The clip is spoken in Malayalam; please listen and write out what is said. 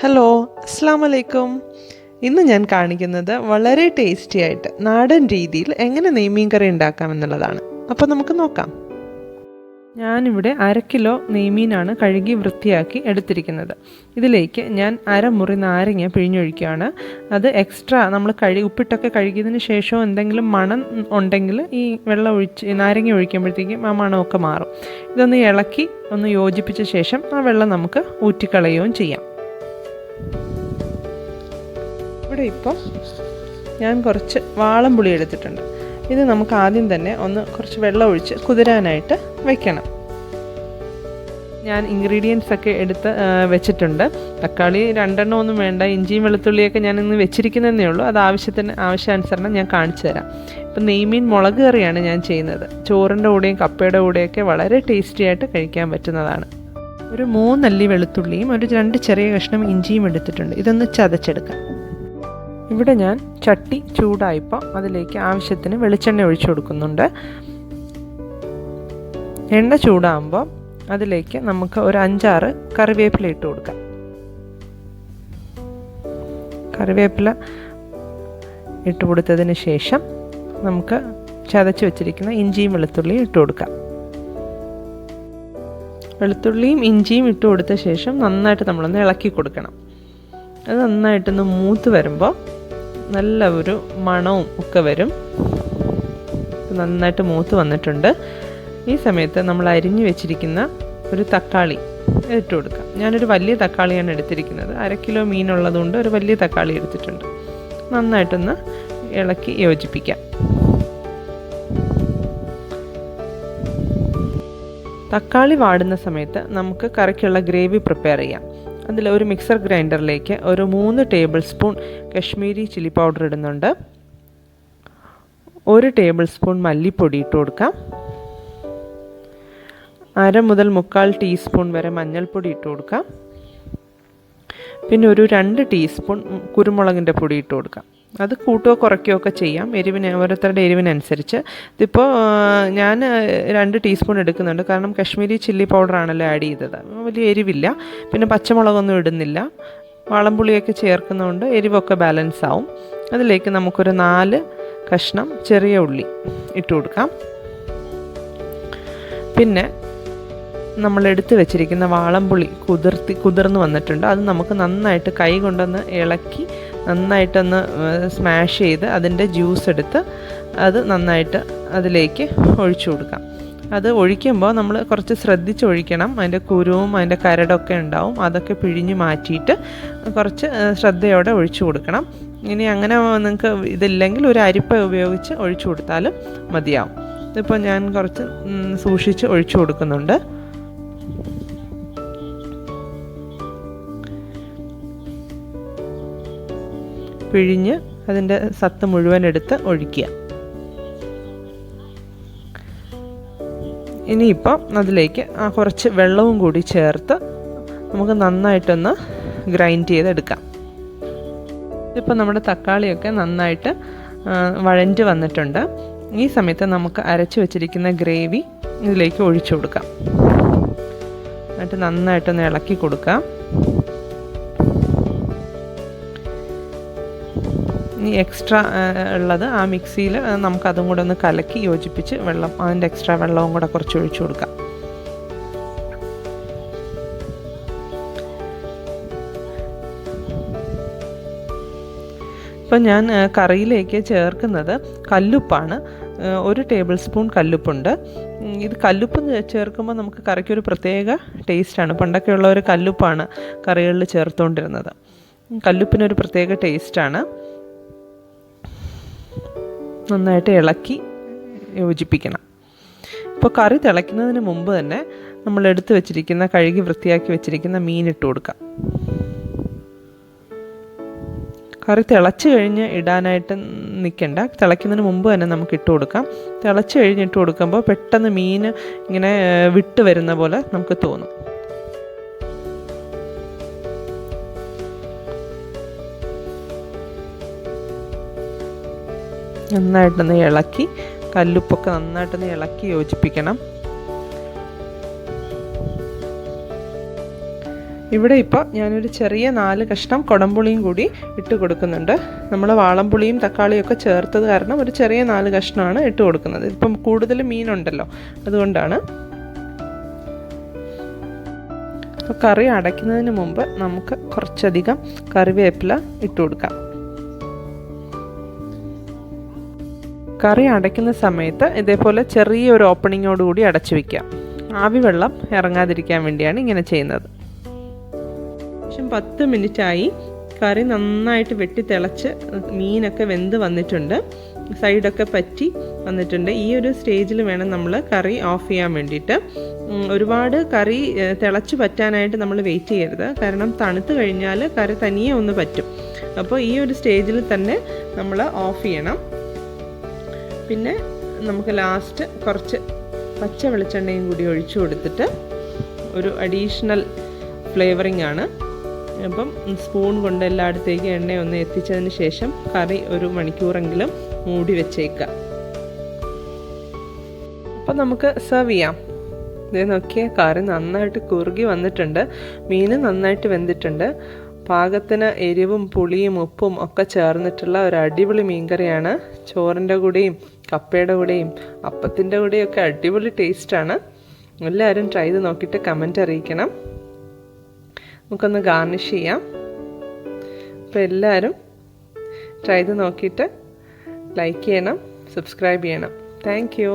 ഹലോ, അസ്സാം വലൈക്കും. ഇന്ന് ഞാൻ കാണിക്കുന്നത് വളരെ ടേസ്റ്റി ആയിട്ട് നാടൻ രീതിയിൽ എങ്ങനെ നെയ്മീൻ കറി ഉണ്ടാക്കാമെന്നുള്ളതാണ്. അപ്പോൾ നമുക്ക് നോക്കാം. ഞാനിവിടെ 1/2 കിലോ നെയ്മീനാണ് കഴുകി വൃത്തിയാക്കി എടുത്തിരിക്കുന്നത്. ഇതിലേക്ക് ഞാൻ 1/2 മുറി നാരങ്ങ പിഴിഞ്ഞൊഴിക്കുകയാണ്. അത് എക്സ്ട്രാ നമ്മൾ ഉപ്പിട്ടൊക്കെ കഴുകിയതിന് ശേഷം എന്തെങ്കിലും മണം ഉണ്ടെങ്കിൽ ഈ വെള്ളം നാരങ്ങ ഒഴിക്കുമ്പോഴത്തേക്കും ആ മണമൊക്കെ മാറും. ഇതൊന്ന് ഇളക്കി ഒന്ന് യോജിപ്പിച്ച ശേഷം ആ വെള്ളം നമുക്ക് ഊറ്റിക്കളയുകയും ചെയ്യാം. ഇവിടെ ഇപ്പോൾ ഞാൻ കുറച്ച് വാളംപുളി എടുത്തിട്ടുണ്ട്. ഇത് നമുക്ക് ആദ്യം തന്നെ കുറച്ച് വെള്ളം ഒഴിച്ച് കുതിരാനായിട്ട് വെക്കണം. ഞാൻ ഇൻഗ്രീഡിയൻസ് ഒക്കെ എടുത്ത് വെച്ചിട്ടുണ്ട്. തക്കാളി 2 ഒന്നും വേണ്ട, ഇഞ്ചിയും വെളുത്തുള്ളിയൊക്കെ ഞാൻ ഇന്ന് വെച്ചിരിക്കുന്നതേ ഉള്ളൂ. അത് ആവശ്യാനുസരണം ഞാൻ കാണിച്ചു തരാം. ഇപ്പം നെയ്മീൻ മുളക് കറിയാണ് ഞാൻ ചെയ്യുന്നത്. ചോറിൻ്റെ കൂടെയും കപ്പയുടെ കൂടെയൊക്കെ വളരെ ടേസ്റ്റി ആയിട്ട് കഴിക്കാൻ പറ്റുന്നതാണ്. ഒരു 3 അല്ലി വെളുത്തുള്ളിയും ഒരു 2 ചെറിയ കഷ്ണം ഇഞ്ചിയും എടുത്തിട്ടുണ്ട്. ഇതൊന്ന് ചതച്ചെടുക്കാം. ഇവിടെ ഞാൻ ചട്ടി ചൂടായപ്പോൾ അതിലേക്ക് ആവശ്യത്തിന് വെളിച്ചെണ്ണ ഒഴിച്ചു കൊടുക്കുന്നുണ്ട്. എണ്ണ ചൂടാകുമ്പോൾ അതിലേക്ക് നമുക്ക് ഒരു 5-6 കറിവേപ്പില ഇട്ട് കൊടുക്കാം. കറിവേപ്പില ഇട്ട് കൊടുത്തതിന് ശേഷം നമുക്ക് ചതച്ച് വെച്ചിരിക്കുന്ന ഇഞ്ചിയും വെളുത്തുള്ളിയും ഇട്ട് കൊടുക്കാം. വെളുത്തുള്ളിയും ഇഞ്ചിയും ഇട്ട് കൊടുത്ത ശേഷം നന്നായിട്ട് നമ്മളൊന്ന് ഇളക്കി കൊടുക്കണം. അത് നന്നായിട്ടൊന്ന് മൂത്ത് വരുമ്പോൾ നല്ല ഒരു മണവും ഒക്കെ വരും. നന്നായിട്ട് മൂത്ത് വന്നിട്ടുണ്ട്. ഈ സമയത്ത് നമ്മൾ അരിഞ്ഞു വെച്ചിരിക്കുന്ന ഒരു തക്കാളി ഇട്ട് കൊടുക്കാം. ഞാനൊരു വലിയ തക്കാളിയാണ് എടുത്തിരിക്കുന്നത്. 1/2 കിലോ മീനുള്ളതുകൊണ്ട് ഒരു വലിയ തക്കാളി എടുത്തിട്ടുണ്ട്. നന്നായിട്ടൊന്ന് ഇളക്കി യോജിപ്പിക്കാം. തക്കാളി വാടുന്ന സമയത്ത് നമുക്ക് കറിക്കുള്ള ഗ്രേവി പ്രിപ്പയർ ചെയ്യാം. അതിൽ ഒരു മിക്സർ ഗ്രൈൻഡറിലേക്ക് ഒരു 3 table spoon Kashmiri chilli powder ഇടുന്നുണ്ട്. 1 ടേബിൾ സ്പൂൺ മല്ലിപ്പൊടി ഇട്ട് കൊടുക്കാം. 1/2 മുതൽ 1/4 ടീസ്പൂൺ വരെ മഞ്ഞൾപ്പൊടി ഇട്ട് കൊടുക്കാം. പിന്നെ ഒരു 2 ടീസ്പൂൺ കുരുമുളകിൻ്റെ പൊടി ഇട്ട് കൊടുക്കാം. അത് കൂട്ടുകയോ കുറയ്ക്കുകയോ ഒക്കെ ചെയ്യാം, ഓരോരുത്തരുടെ എരിവിനനുസരിച്ച്. ഇതിപ്പോൾ ഞാൻ 2 ടീസ്പൂൺ എടുക്കുന്നുണ്ട്, കാരണം കശ്മീരി ചില്ലി പൗഡറാണല്ലോ ആഡ് ചെയ്തത്. വലിയ എരിവില്ല. പിന്നെ പച്ചമുളകൊന്നും ഇടുന്നില്ല. വാളംപുളിയൊക്കെ ചേർക്കുന്നതുകൊണ്ട് എരിവൊക്കെ ബാലൻസ് ആവും. അതിലേക്ക് നമുക്കൊരു 4 കഷ്ണം ചെറിയ ഉള്ളി ഇട്ട് കൊടുക്കാം. പിന്നെ നമ്മൾ എടുത്ത് വെച്ചിരിക്കുന്ന വാളംപുളി കുതിർന്ന് വന്നിട്ടുണ്ട്. അത് നമുക്ക് നന്നായിട്ട് കൈ കൊണ്ടൊന്ന് ഇളക്കി നന്നായിട്ടൊന്ന് സ്മാഷ് ചെയ്ത് അതിൻ്റെ ജ്യൂസ് എടുത്ത് അത് നന്നായിട്ട് അതിലേക്ക് ഒഴിച്ചു കൊടുക്കാം. അത് ഒഴിക്കുമ്പോൾ നമ്മൾ കുറച്ച് ശ്രദ്ധിച്ച് ഒഴിക്കണം. അതിൻ്റെ കുരുവും അതിൻ്റെ കരടൊക്കെ ഉണ്ടാവും. അതൊക്കെ പിഴിഞ്ഞ് മാറ്റിയിട്ട് കുറച്ച് ശ്രദ്ധയോടെ ഒഴിച്ചു കൊടുക്കണം. ഇനി അങ്ങനെ നിങ്ങൾക്ക് ഇതില്ലെങ്കിൽ ഒരു അരിപ്പ ഉപയോഗിച്ച് ഒഴിച്ചു കൊടുത്താലും മതിയാവും. ഇതിപ്പോൾ ഞാൻ കുറച്ച് സൂക്ഷിച്ച് ഒഴിച്ചു കൊടുക്കുന്നുണ്ട്. പിഴിഞ്ഞ് അതിൻ്റെ സത്ത് മുഴുവൻ എടുത്ത് ഒഴിക്കുക. ഇനിയിപ്പം അതിലേക്ക് കുറച്ച് വെള്ളവും കൂടി ചേർത്ത് നമുക്ക് നന്നായിട്ടൊന്ന് ഗ്രൈൻഡ് ചെയ്തെടുക്കാം. ഇപ്പം നമ്മുടെ തക്കാളിയൊക്കെ നന്നായിട്ട് വഴഞ്ഞ് വന്നിട്ടുണ്ട്. ഈ സമയത്ത് നമുക്ക് അരച്ച് വെച്ചിരിക്കുന്ന ഗ്രേവി ഇതിലേക്ക് ഒഴിച്ചു കൊടുക്കാം. എന്നിട്ട് നന്നായിട്ടൊന്ന് ഇളക്കി കൊടുക്കാം. ഈ എക്സ്ട്രാ ഉള്ളത് ആ മിക്സിയിൽ നമുക്കതും കൂടെ ഒന്ന് കലക്കി യോജിപ്പിച്ച് അതിൻ്റെ എക്സ്ട്രാ വെള്ളവും കൂടെ കുറച്ച് ഒഴിച്ചു കൊടുക്കാം. ഇപ്പം ഞാൻ കറിയിലേക്ക് ചേർക്കുന്നത് കല്ലുപ്പാണ്. 1 ടേബിൾ സ്പൂൺ കല്ലുപ്പുണ്ട്. ഇത് കല്ലുപ്പ് ചേർക്കുമ്പോൾ നമുക്ക് കറിക്കൊരു പ്രത്യേക ടേസ്റ്റാണ്. പണ്ടൊക്കെ ഉള്ളവർ കല്ലുപ്പാണ് കറികളിൽ ചേർത്തുകൊണ്ടിരുന്നത്. കല്ലുപ്പിനൊരു പ്രത്യേക ടേസ്റ്റാണ്. നന്നായിട്ട് ഇളക്കി യോജിപ്പിക്കണം. ഇപ്പോൾ കറി തിളയ്ക്കുന്നതിന് മുമ്പ് തന്നെ നമ്മൾ എടുത്ത് വെച്ചിരിക്കുന്ന കഴുകി വൃത്തിയാക്കി വെച്ചിരിക്കുന്ന മീൻ ഇട്ട് കൊടുക്കാം. കറി തിളച്ച് കഴിഞ്ഞ് ഇടാനായിട്ട് നിൽക്കണ്ട. തിളയ്ക്കുന്നതിന് മുമ്പ് തന്നെ നമുക്ക് ഇട്ട് കൊടുക്കാം. തിളച്ച് കഴിഞ്ഞിട്ട് കൊടുക്കുമ്പോൾ പെട്ടെന്ന് മീൻ ഇങ്ങനെ വിട്ട് വരുന്ന പോലെ നമുക്ക് തോന്നും. നന്നായിട്ടൊന്ന് ഇളക്കി കല്ലുപ്പൊക്കെ നന്നായിട്ടൊന്ന് ഇളക്കി യോജിപ്പിക്കണം. ഇവിടെ ഇപ്പോൾ ഞാനൊരു ചെറിയ 4 കഷ്ണം കുടംപുളിയും കൂടി ഇട്ട് കൊടുക്കുന്നുണ്ട്. നമ്മൾ വാളംപുളിയും തക്കാളിയും ഒക്കെ ചേർത്തത് കാരണം ഒരു ചെറിയ 4 കഷ്ണമാണ് ഇട്ട് കൊടുക്കുന്നത്. ഇപ്പം കൂടുതൽ മീനുണ്ടല്ലോ, അതുകൊണ്ടാണ്. അപ്പോൾ കറി അടയ്ക്കുന്നതിന് മുമ്പ് നമുക്ക് കുറച്ചധികം കറിവേപ്പില ഇട്ട് കൊടുക്കാം. കറി അടയ്ക്കുന്ന സമയത്ത് ഇതേപോലെ ചെറിയൊരു ഓപ്പണിങ്ങോടുകൂടി അടച്ചു വയ്ക്കാം. ആവി വെള്ളം ഇറങ്ങാതിരിക്കാൻ വേണ്ടിയാണ് ഇങ്ങനെ ചെയ്യുന്നത്. 10 മിനിറ്റായി. കറി നന്നായിട്ട് വെട്ടി തിളച്ച് മീനൊക്കെ വെന്ത് വന്നിട്ടുണ്ട്, സൈഡൊക്കെ പറ്റി വന്നിട്ടുണ്ട്. ഈ ഒരു സ്റ്റേജിൽ വേണം നമ്മൾ കറി ഓഫ് ചെയ്യാൻ വേണ്ടിയിട്ട്. ഒരുപാട് കറി തിളച്ച് പറ്റാനായിട്ട് നമ്മൾ വെയിറ്റ് ചെയ്യരുത്, കാരണം തണുത്ത് കഴിഞ്ഞാൽ കറി തനിയെ ഒന്ന് പറ്റും. അപ്പോൾ ഈ ഒരു സ്റ്റേജിൽ തന്നെ നമ്മൾ ഓഫ് ചെയ്യണം. പിന്നെ നമുക്ക് ലാസ്റ്റ് കുറച്ച് പച്ച വെളിച്ചെണ്ണയും കൂടി ഒഴിച്ചു കൊടുത്തിട്ട് ഒരു അഡീഷണൽ ഫ്ലേവറിംഗ് ആണ്. അപ്പം സ്പൂൺ കൊണ്ട് എല്ലായിടത്തേക്കും എണ്ണ ഒന്ന് എത്തിച്ചതിന് ശേഷം കറി ഒരു മണിക്കൂറെങ്കിലും മൂടി വെച്ചേക്കുക. അപ്പം നമുക്ക് സെർവ് ചെയ്യാം. ഇത് നോക്കിയാൽ കറി നന്നായിട്ട് കുറുകി വന്നിട്ടുണ്ട്, മീൻ നന്നായിട്ട് വെന്തിട്ടുണ്ട്. പാകത്തിന് എരിവും പുളിയും ഉപ്പും ഒക്കെ ചേർന്നിട്ടുള്ള ഒരു അടിപൊളി മീൻകറിയാണ്. ചോറിൻ്റെ കൂടെയും കപ്പയുടെ കൂടെയും അപ്പത്തിൻ്റെ കൂടെയും ഒക്കെ അടിപൊളി ടേസ്റ്റാണ്. എല്ലാവരും ട്രൈ ചെയ്ത് നോക്കിയിട്ട് കമൻറ്റ് അറിയിക്കണം. നമുക്കൊന്ന് ഗാർണിഷ് ചെയ്യാം. അപ്പോൾ എല്ലാവരും ട്രൈ ചെയ്ത് നോക്കിയിട്ട് ലൈക്ക് ചെയ്യണം, സബ്സ്ക്രൈബ് ചെയ്യണം. Thank you.